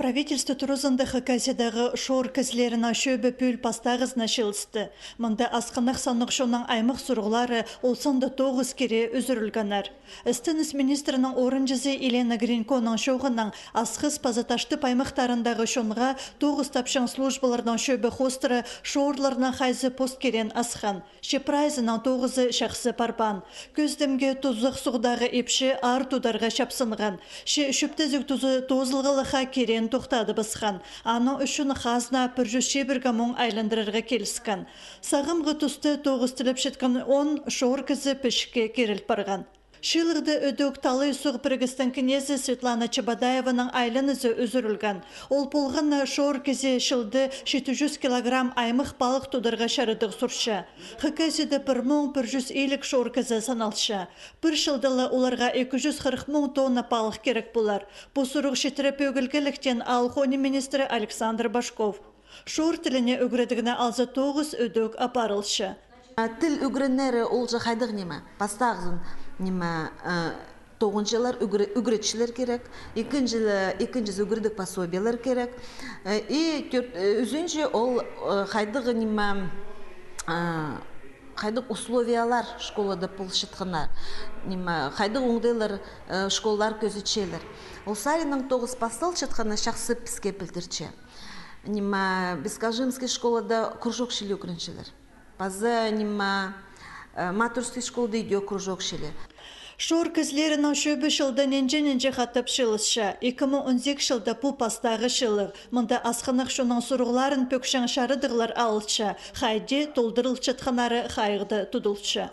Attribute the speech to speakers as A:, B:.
A: Правительство турузында хакасидағы шор кізлеріна шөбі пүл пастағызна шылысты. Мұнда асқанақ санық шоның аймақ сұрғылары олсында 9 кере үзірілганар. Істініс министрінің орынжызы Елена Гринконың шоғының асқыз пазаташты паймақтарындағы шонға 9 тапшын службалардан шөбі хостыры шорларына хайзы пост керен асқан. Шепрайзының 9-ы шақсы парбан. Көздімге тұзық сұғдағы епші ар тударға шапсынған. Шөптезік тұзы тозылғылыға керен тоқтады бысқан. Аны үшін қазна пүржүші біргі мұң айландырырға келіскен. Сағымғы тұсты тоғыстылып шеткен 10 шор кізі пішке керіліп барған. Шылығды өдөк талы сұғы біргістің кінезі Светлана Чабадаеваның айланызы үзірілген. Ол болған шор кізе шылды 700 килограмм аймық балық тудырға шарыдық сұршы. Хакасиді 1150 шор кізе саналшы. Бір шылдылы оларға 240 мың тонна балық керек болар. Бұл сұрық шетіріп өгілгіліктен Алхони министрі Александр Башков. Шор тіліне өгіредігіне алза 9 өдөк апарылшы.
B: Тил үгреннәре ул жахайдык неме? Пастагын неме тогынчылар үгретчилер керек, икенче үгредик пособиялар керек. И үзенче ол хайдык неме хайдык условиялар школада булшытканнар. Неме хайдык уңдайлар школалар көзөчелер. Ол сарының 9 пастал чытканы шахсы писке билдирче. Неме Бескажимский школада кружок шиле үгренчилер. Паза нима матурский школда идет кружок шеле.
A: Шор кізлерінің шөбі шылда ненже қатып шылысша. 2010 шылда бұл пастағы шылы. Мұнда асқынық шының сұрғыларын пөкшің шарыдығылар алылша. Хайде толдырыл чатқанары хайғды тұдылша.